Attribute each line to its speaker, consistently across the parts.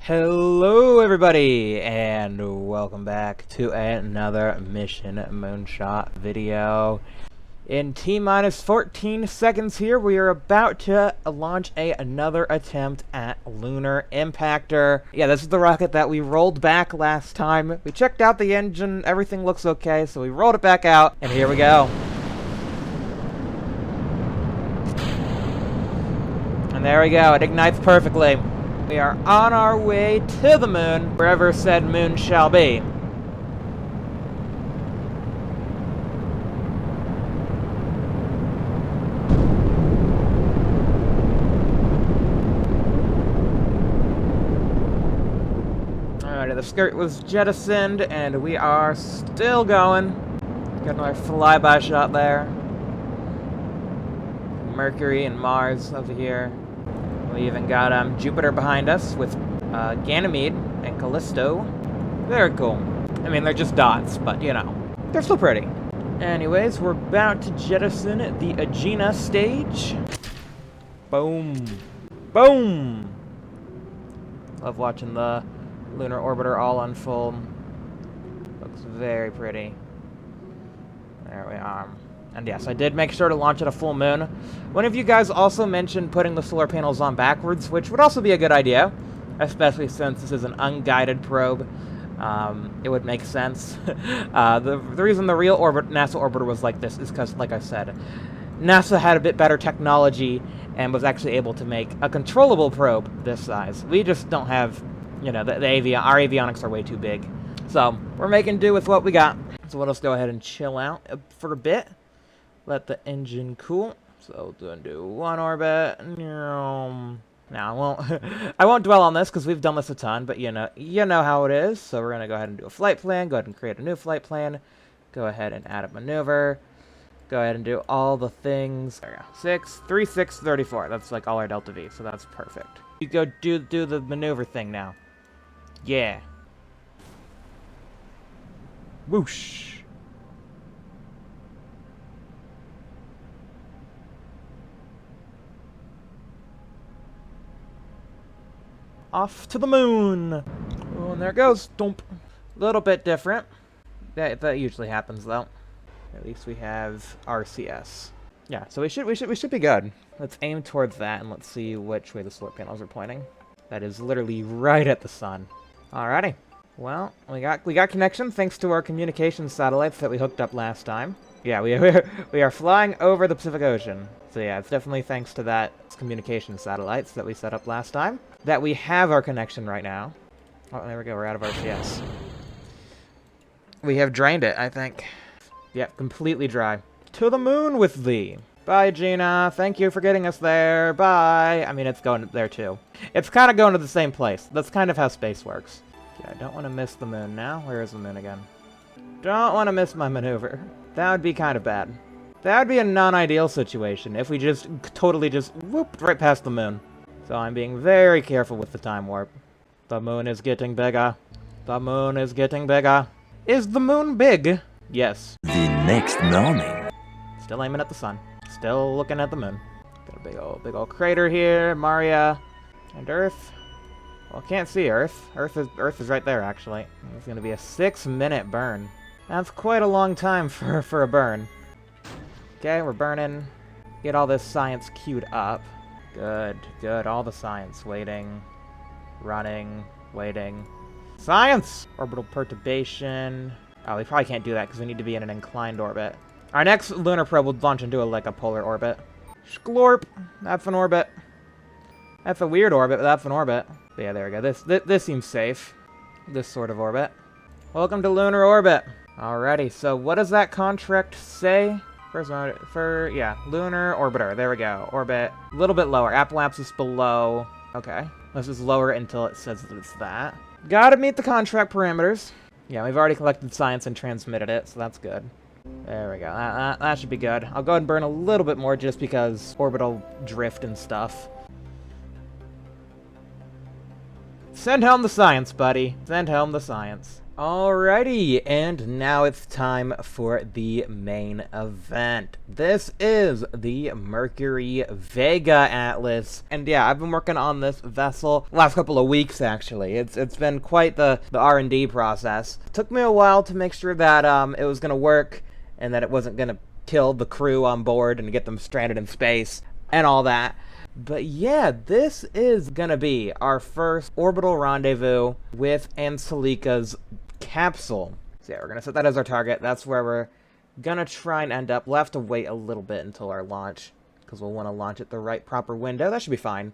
Speaker 1: Hello everybody, and welcome back to another Mission Moonshot video. In T-minus 14 seconds here, we are about to launch another attempt at Lunar Impactor. Yeah, this is the rocket that we rolled back last time. We checked out the engine, everything looks okay, so we rolled it back out, and here we go. And there we go, it ignites perfectly. We are on our way to the moon, wherever said moon shall be. Alright, the skirt was jettisoned, and we are still going. Got another flyby shot there. Mercury and Mars over here. We even got Jupiter behind us with Ganymede and Callisto. Very cool. I mean, they're just dots, but you know, they're still pretty. Anyways, we're about to jettison the Aegina stage. Boom. Boom! Love watching the Lunar Orbiter all unfold. Looks very pretty. There we are. And yes, I did make sure to launch at a full moon. One of you guys also mentioned putting the solar panels on backwards, which would also be a good idea, especially since this is an unguided probe. It would make sense. The reason the real NASA orbiter was like this is because, like I said, NASA had a bit better technology and was actually able to make a controllable probe this size. We just don't have, you know, our avionics are way too big. So, we're making do with what we got. So let us go ahead and chill out for a bit. Let the engine cool. So we're gonna do one orbit. Now I won't dwell on this because we've done this a ton, but you know how it is. So we're gonna go ahead and do a flight plan. Go ahead and create a new flight plan. Go ahead and add a maneuver. Go ahead and do all the things. There we go. 3, 6, 34. That's like all our delta V, so that's perfect. You go do the maneuver thing now. Yeah. Whoosh. Off to the moon. Oh, and there it goes. Dump. Little bit different. That usually happens though. At least we have RCS. Yeah, so we should be good. Let's aim towards that and let's see which way the solar panels are pointing. That is literally right at the sun. Alrighty. Well, we got connection thanks to our communication satellites that we hooked up last time. Yeah, we are flying over the Pacific Ocean. So yeah, it's definitely thanks to that communication satellites that we set up last time that we have our connection right now. Oh, there we go. We're out of RCS. We have drained it, I think. Yep, completely dry. To the moon with thee. Bye, Gina. Thank you for getting us there. Bye. I mean, it's going there too. It's kind of going to the same place. That's kind of how space works. Yeah, I don't want to miss the moon now. Where is the moon again? Don't want to miss my maneuver. That would be kind of bad. That would be a non-ideal situation if we just totally just whooped right past the moon. So I'm being very careful with the time warp. The moon is getting bigger. The moon is getting bigger. Is the moon big? Yes.
Speaker 2: The next morning.
Speaker 1: Still aiming at the sun. Still looking at the moon. Got a big old crater here. Maria. And Earth. Well, can't see Earth. Earth is right there, actually. It's going to be a 6-minute burn. That's quite a long time for a burn. Okay, we're burning. Get all this science queued up. Good, good. All the science. Waiting. Running. Waiting. Science! Orbital perturbation. Oh, we probably can't do that because we need to be in an inclined orbit. Our next lunar probe will launch into a polar orbit. Sklorp. That's an orbit. That's a weird orbit, but that's an orbit. But yeah, there we go. This seems safe. This sort of orbit. Welcome to lunar orbit. Alrighty, so what does that contract say? Yeah, Lunar Orbiter. There we go. Orbit. A little bit lower. Apoapsis below. Okay. Let's just lower it until it says that it's that. Gotta meet the contract parameters. Yeah, we've already collected science and transmitted it, so that's good. There we go. That should be good. I'll go ahead and burn a little bit more just because orbital drift and stuff. Send home the science, buddy. Send home the science. Alrighty, and now it's time for the main event. This is the Mercury Vega Atlas, and yeah, I've been working on this vessel the last couple of weeks actually. It's been quite the R&D process. It took me a while to make sure that it was gonna work and that it wasn't gonna kill the crew on board and get them stranded in space and all that. But yeah, this is gonna be our first orbital rendezvous with Anzhelika's capsule. So yeah, we're gonna set that as our target. That's where we're gonna try and end up. We'll have to wait a little bit until our launch, because we'll want to launch at the right proper window. That should be fine.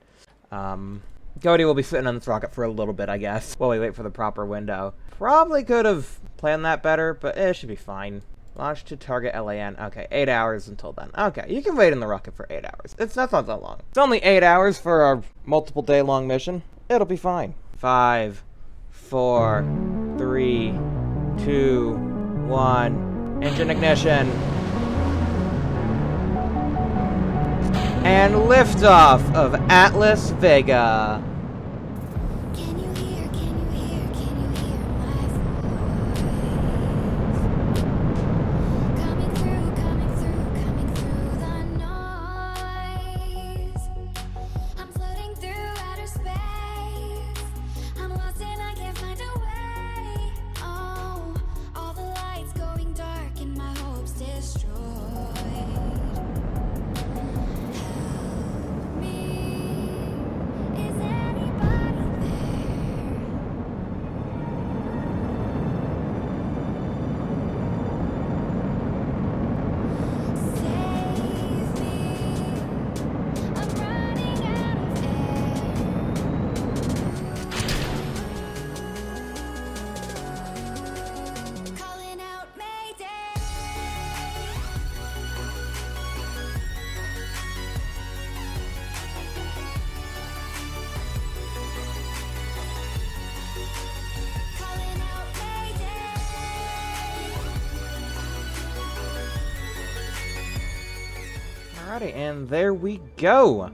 Speaker 1: Cody will be sitting on this rocket for a little bit, I guess, while we wait for the proper window. Probably could have planned that better, but it should be fine. Launch to target LAN. Okay, 8 hours until then. Okay, you can wait in the rocket for 8 hours. That's not that long. It's only 8 hours for our multiple day-long mission. It'll be fine. 5, 4, 3, 2, 1. Engine ignition. And liftoff of Atlas Vega.
Speaker 3: Can you hear my voice? Coming through the noise. I'm floating through outer space. I'm lost and I can't find a way. Oh, all the lights going dark and my hopes destroyed. Help me. Is anybody there? Save me. I'm running out of air. Calling out Mayday. Calling out Mayday.
Speaker 1: Alrighty, and there we go.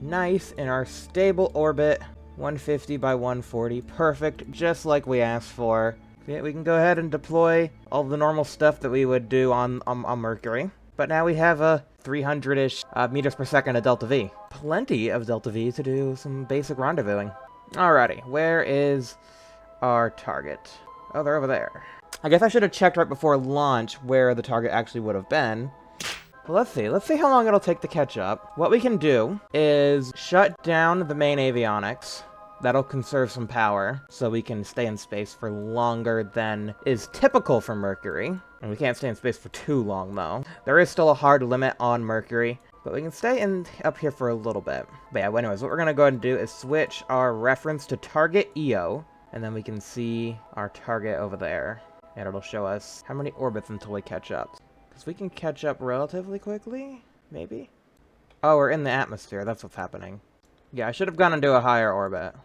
Speaker 1: Nice in our stable orbit. 150 by 140. Perfect, just like we asked for. Yeah, we can go ahead and deploy all the normal stuff that we would do on Mercury. But now we have a 300-ish meters per second of delta V. Plenty of delta V to do some basic rendezvousing. Alrighty, where is our target? Oh, they're over there. I guess I should have checked right before launch where the target actually would have been. Well, let's see how long it'll take to catch up. What we can do is shut down the main avionics. That'll conserve some power, so we can stay in space for longer than is typical for Mercury. And we can't stay in space for too long, though. There is still a hard limit on Mercury, but we can stay up here for a little bit. But yeah, anyways, what we're gonna go ahead and do is switch our reference to target EO, and then we can see our target over there. And it'll show us how many orbits until we catch up. Because we can catch up relatively quickly, maybe? Oh, we're in the atmosphere, that's what's happening. Yeah, I should have gone into a higher orbit.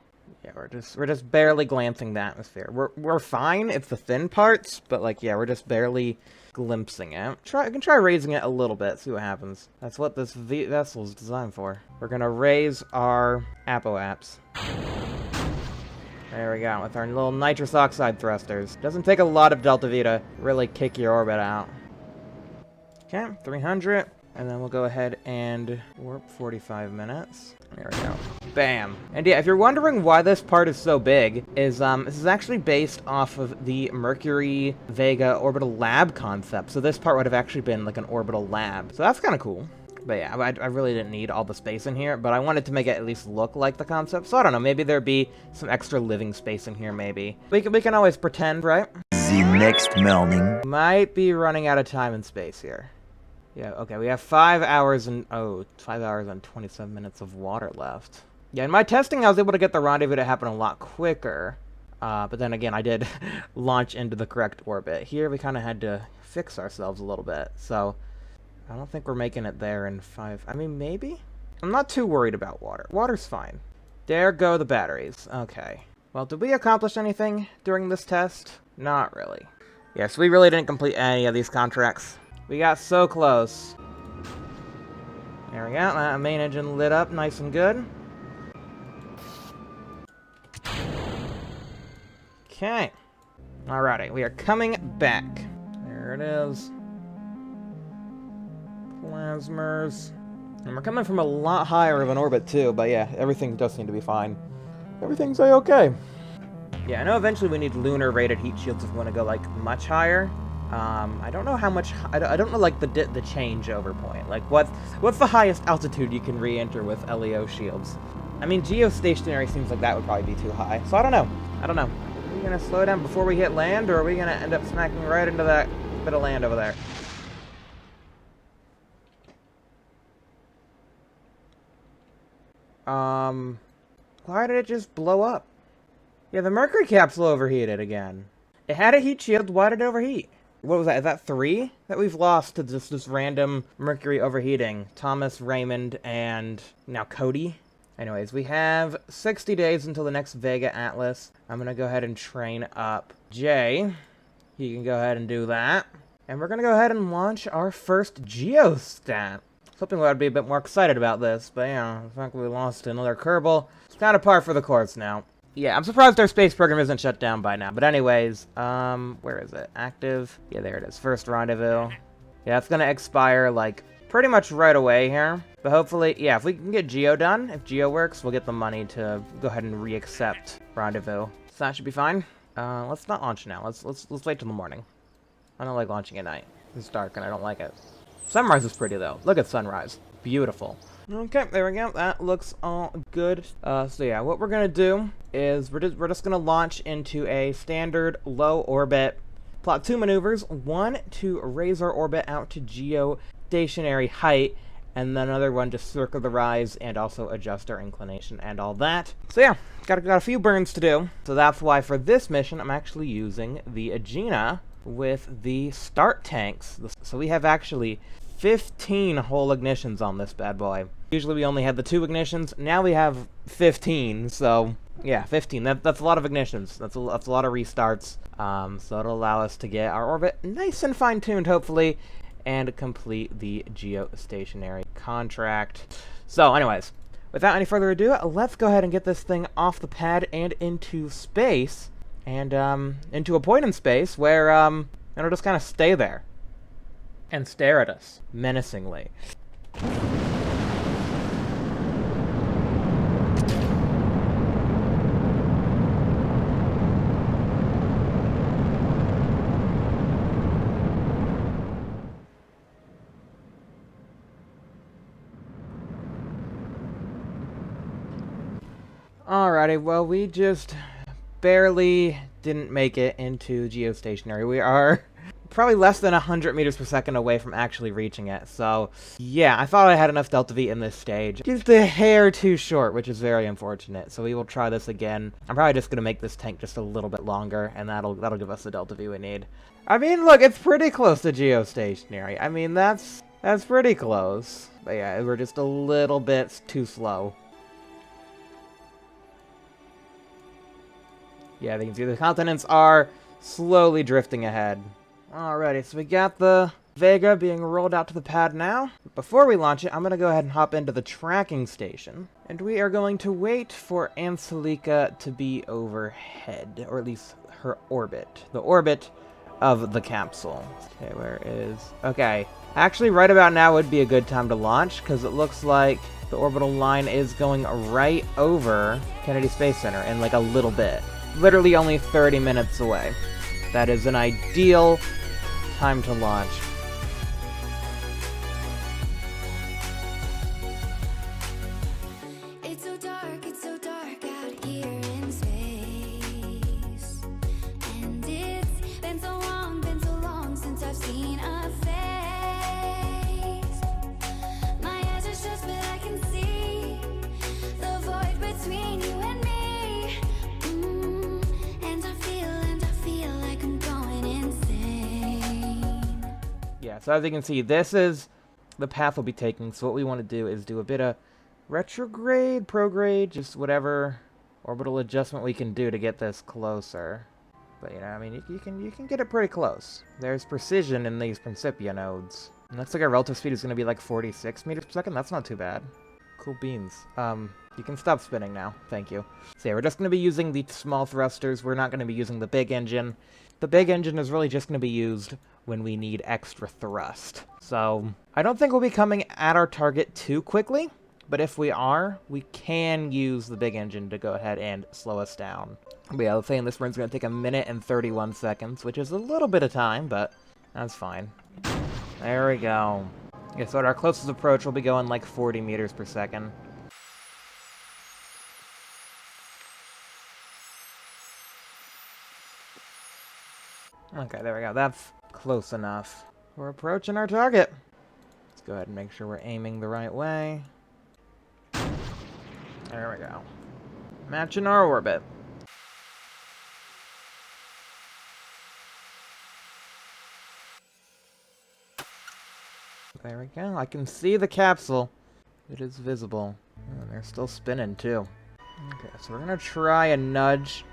Speaker 1: Yeah, we're just barely glancing the atmosphere. We're fine, it's the thin parts, but like, yeah, we're just barely glimpsing it. I can try raising it a little bit, see what happens. That's what this vessel is designed for. We're gonna raise our apoaps. There we go, with our little nitrous oxide thrusters. Doesn't take a lot of delta V to really kick your orbit out. Okay, 300. And then we'll go ahead and warp 45 minutes. There we go. Bam. And yeah, if you're wondering why this part is so big, is this is actually based off of the Mercury Vega orbital lab concept. So this part would have actually been like an orbital lab. So that's kind of cool. But yeah, I really didn't need all the space in here, but I wanted to make it at least look like the concept. So I don't know, maybe there'd be some extra living space in here, maybe. We can always pretend, right?
Speaker 2: The next morning.
Speaker 1: Might be running out of time and space here. Yeah, okay, we have 5 hours and 5 hours and 27 minutes of water left. Yeah, in my testing, I was able to get the rendezvous to happen a lot quicker. But then again, I did launch into the correct orbit. Here, we kind of had to fix ourselves a little bit. So, I don't think we're making it there in 5... I mean, maybe? I'm not too worried about water. Water's fine. There go the batteries. Okay. Well, did we accomplish anything during this test? Not really. Yes, we really didn't complete any of these contracts. We got so close. There we go. That main engine lit up nice and good. Okay. Alrighty, we are coming back. There it is. Plasmers. And we're coming from a lot higher of an orbit too, but yeah, everything does seem to be fine. Everything's a-okay. Yeah, I know eventually we need lunar rated heat shields if we want to go like much higher. I don't know how much. I don't know like the changeover point. Like what's the highest altitude you can re-enter with LEO shields? I mean, geostationary seems like that would probably be too high. So I don't know. Are we gonna slow down before we hit land, or are we gonna end up smacking right into that bit of land over there? Why did it just blow up? Yeah, the Mercury capsule overheated again. It had a heat shield. Why did it overheat? What was that? Is that 3 that we've lost to just this random Mercury overheating? Thomas, Raymond, and now Cody. Anyways, we have 60 days until the next Vega Atlas. I'm gonna go ahead and train up Jay. He can go ahead and do that. And we're gonna go ahead and launch our first Geostat. Hoping I'd be a bit more excited about this, but yeah, the fact that we lost another Kerbal, it's kind of par for the course now. Yeah, I'm surprised our space program isn't shut down by now. But anyways, where is it? Active? Yeah, there it is. First rendezvous. Yeah, it's gonna expire, like, pretty much right away here. But hopefully, yeah, if we can get Geo done, if Geo works, we'll get the money to go ahead and re-accept rendezvous. So that should be fine. Let's not launch now. Let's wait till the morning. I don't like launching at night. It's dark and I don't like it. Sunrise is pretty, though. Look at sunrise. Beautiful. Okay, there we go. That looks all good. So yeah, what we're gonna do is we're just gonna launch into a standard low orbit. Plot 2 maneuvers. One to raise our orbit out to geostationary height, and then another one to circle the rise and also adjust our inclination and all that. So yeah, got a few burns to do. So that's why for this mission I'm actually using the Agena with the start tanks. So we have actually 15 whole ignitions on this bad boy. Usually we only had the 2 ignitions. Now we have 15. So yeah, 15. That's a lot of ignitions. That's a lot of restarts. So it'll allow us to get our orbit nice and fine-tuned, hopefully, and complete the geostationary contract. So anyways, without any further ado, let's go ahead and get this thing off the pad and into space. And into a point in space where it'll just kind of stay there and stare at us menacingly. Alrighty, well, we just barely didn't make it into geostationary. We are probably less than 100 meters per second away from actually reaching it. So yeah, I thought I had enough delta V in this stage. Just a hair too short, which is very unfortunate. So we will try this again. I'm probably just gonna make this tank just a little bit longer, and that'll give us the delta V we need. I mean, look, it's pretty close to geostationary. I mean, that's pretty close. But yeah, we're just a little bit too slow. Yeah, you can see the continents are slowly drifting ahead. Alrighty, so we got the Vega being rolled out to the pad now. Before we launch it, I'm going to go ahead and hop into the tracking station. And we are going to wait for Anzhelika to be overhead, or at least her orbit. The orbit of the capsule. Okay, where is... Okay, actually right about now would be a good time to launch, because it looks like the orbital line is going right over Kennedy Space Center in like a little bit. Literally only 30 minutes away. That is an ideal time to launch.
Speaker 3: It's so dark out here in space. And it's been so long since I've seen a face. My eyes are shut, but I can see the void between you and me.
Speaker 1: Yeah, so as you can see, this is the path we'll be taking. So what we want to do is do a bit of retrograde, prograde, just whatever orbital adjustment we can do to get this closer. But you know, I mean, you can get it pretty close. There's precision in these Principia nodes. And looks like our relative speed is going to be like 46 meters per second. That's not too bad. Cool beans. You can stop spinning now. Thank you. So yeah, we're just going to be using the small thrusters. We're not going to be using the big engine. the big engine is really just going to be used when we need extra thrust. So I don't think we'll be coming at our target too quickly, but if we are, we can use the big engine to go ahead and slow us down. But yeah, the thing, this run's going to take 1 minute and 31 seconds, which is a little bit of time, but that's fine. There we go. Yeah, so at our closest approach, we'll be going like 40 meters per second. Okay, there we go. That's close enough. We're approaching our target. Let's go ahead and make sure we're aiming the right way. There we go. Matching our orbit. There we go. I can see the capsule. It is visible. Oh, they're still spinning, too. Okay, so we're going to try and nudge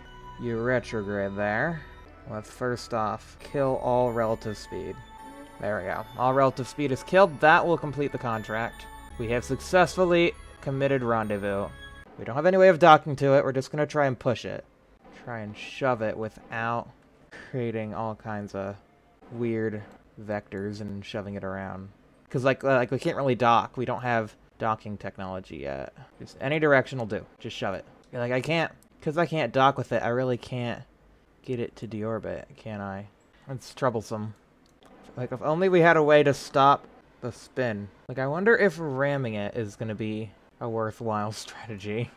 Speaker 1: you retrograde there. Let's first off kill all relative speed. There we go. All relative speed is killed. That will complete the contract. We have successfully committed Rendezvous. We don't have any way of docking to it. We're just going to try and push it. Try and shove it without creating all kinds of weird vectors and shoving it around. Because like we can't really dock. We don't have docking technology yet. Just any direction will do. Just shove it. Like I can't, because I can't dock with it, I really can't get it to deorbit, can I? It's troublesome. Like, if only we had a way to stop the spin. Like, I wonder if ramming it is going to be a worthwhile strategy.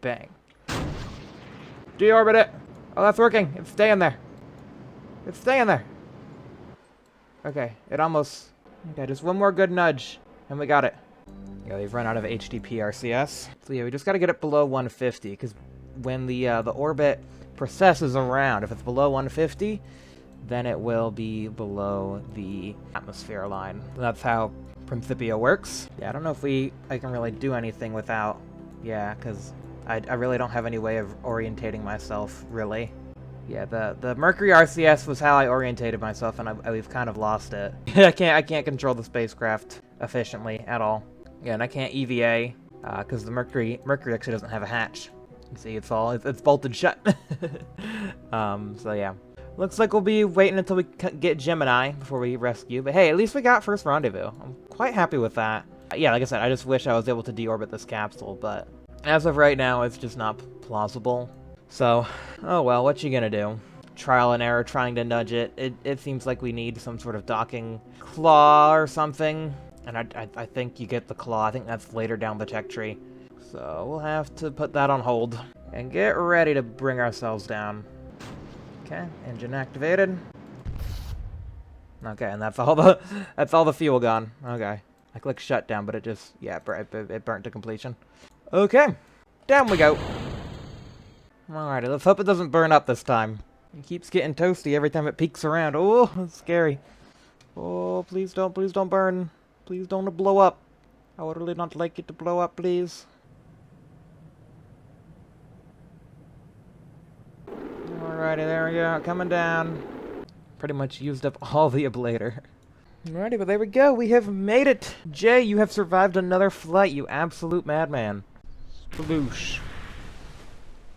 Speaker 1: Bang. Deorbit it! Oh, that's working! It's staying there! It's staying there! Okay, it almost... Okay, just one more good nudge, and we got it. Yeah, we've run out of HDP RCS. So yeah, we just gotta get it below 150, because when the orbit processes around, if it's below 150, then it will be below the atmosphere line. That's how Principia works. Yeah, I don't know if I can really do anything without... Yeah, because I really don't have any way of orientating myself, really. Yeah, the Mercury RCS was how I orientated myself, and we've kind of lost it. I can't control the spacecraft efficiently at all. Yeah, and I can't EVA, because the Mercury actually doesn't have a hatch. You see, it's bolted shut. So yeah. Looks like we'll be waiting until we get Gemini before we rescue. But hey, at least we got first rendezvous. I'm quite happy with that. Yeah, like I said, I just wish I was able to deorbit this capsule, but as of right now, it's just not plausible. So, oh well, what you gonna do? Trial and error trying to nudge it. It seems like we need some sort of docking claw or something. And I think you get the claw. I think that's later down the tech tree. So we'll have to put that on hold and get ready to bring ourselves down. Okay, engine activated. Okay, and that's all the fuel gone. Okay, I clicked shutdown, but it just it burnt to completion. Okay, down we go. Alrighty, let's hope it doesn't burn up this time. It keeps getting toasty every time it peeks around. Oh, that's scary. Oh, please don't burn. Please don't blow up. I would really not like it to blow up, please. Alrighty, there we go, coming down. Pretty much used up all the ablator. Alrighty, but there we go, we have made it! Jay, you have survived another flight, you absolute madman. Sploosh.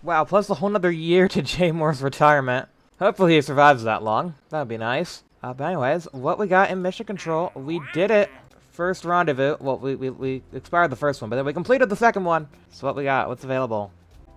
Speaker 1: Wow, plus a whole nother year to Jay Moore's retirement. Hopefully he survives that long. That'd be nice. But anyways, what we got in mission control, we did it. First rendezvous. Well, we expired the first one, but then we completed the second one. So what we got? What's available?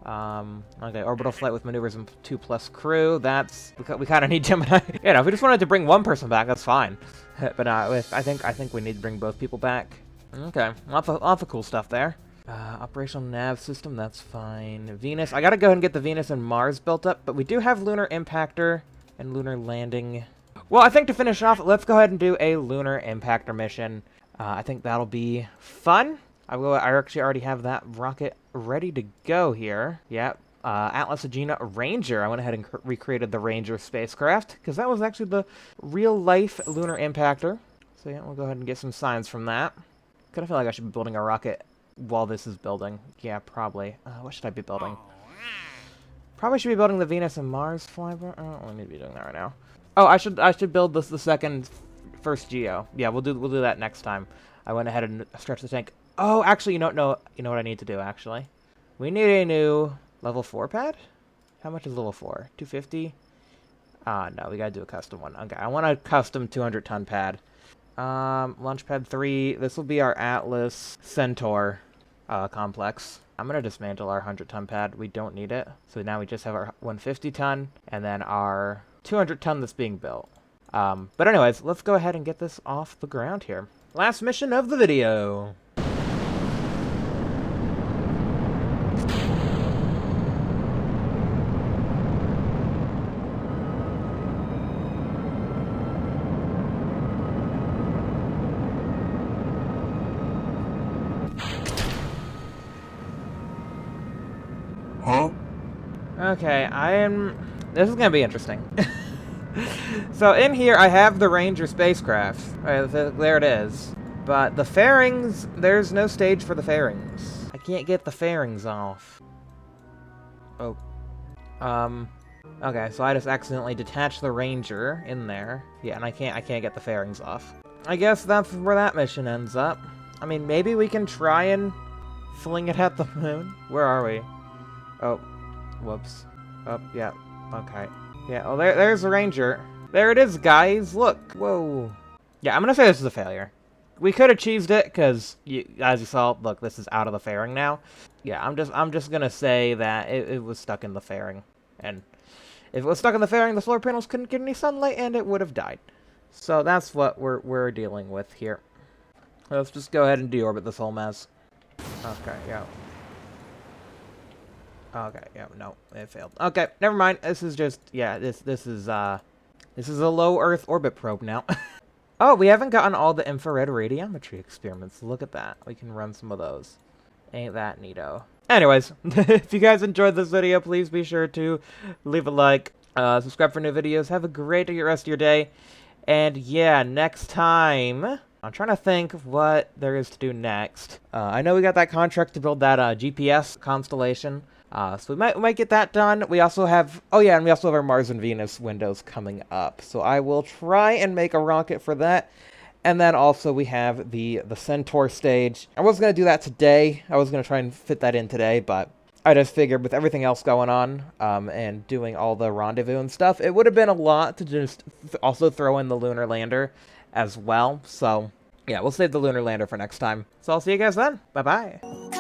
Speaker 1: Okay, orbital flight with maneuvers and 2+ crew. That's... We kind of need Gemini. You know, if we just wanted to bring one person back, that's fine. But I think we need to bring both people back. Okay, lots of cool stuff there. Operational nav system, that's fine. Venus, I gotta go ahead and get the Venus and Mars built up, but we do have lunar impactor and lunar landing. Well, I think to finish off, let's go ahead and do a lunar impactor mission. I think that'll be fun. I actually already have that rocket ready to go here. Yep. Atlas Agena Ranger. I went ahead and recreated the Ranger spacecraft, because that was actually the real-life lunar impactor. So yeah, we'll go ahead and get some signs from that. Kind of feel like I should be building a rocket while this is building. Yeah, probably. What should I be building? Probably should be building the Venus and Mars flyby. I don't need to be doing that right now. Oh, I should build this the first Geo. Yeah, we'll do that next time. I went ahead and stretched the tank. Oh, actually, you know what I need to do, actually? We need a new level 4 pad? How much is level 4? 250? No, we gotta do a custom one. Okay, I want a custom 200-ton pad. Launch pad 3. This will be our Atlas Centaur complex. I'm gonna dismantle our 100-ton pad. We don't need it. So now we just have our 150-ton and then our 200-ton that's being built. But anyways, let's go ahead and get this off the ground here. Last mission of the video.
Speaker 2: Huh?
Speaker 1: Okay, this is gonna be interesting. So in here, I have the Ranger spacecraft. There it is. But the fairings, there's no stage for the fairings. I can't get the fairings off. Oh. Okay, so I just accidentally detached the Ranger in there. Yeah, and I can't get the fairings off. I guess that's where that mission ends up. I mean, maybe we can try and fling it at the moon. Where are we? Oh, whoops. Oh, yeah. Okay. Yeah, well, there's the Ranger. There it is, guys. Look. Whoa. Yeah, I'm gonna say this is a failure. We could have cheesed it, because, as you saw, look, this is out of the fairing now. Yeah, I'm just gonna say that it was stuck in the fairing. And if it was stuck in the fairing, the solar panels couldn't get any sunlight, and it would have died. So that's what we're dealing with here. Let's just go ahead and deorbit this whole mess. Okay, yeah. Okay, yeah, no, it failed. Okay, never mind. This is just, yeah, this is a low Earth orbit probe now. Oh, we haven't gotten all the infrared radiometry experiments. Look at that. We can run some of those. Ain't that neato? Anyways, if you guys enjoyed this video, please be sure to leave a like, subscribe for new videos. Have a great rest of your day. And yeah, next time, I'm trying to think of what there is to do next. I know we got that contract to build that GPS constellation. So we might get that done. We also have, oh yeah, and we also have our Mars and Venus windows coming up. So I will try and make a rocket for that. And then also we have the Centaur stage. I wasn't going to do that today. I was going to try and fit that in today, but I just figured with everything else going on, and doing all the rendezvous and stuff, it would have been a lot to just also throw in the lunar lander as well. So yeah, we'll save the lunar lander for next time. So I'll see you guys then. Bye-bye.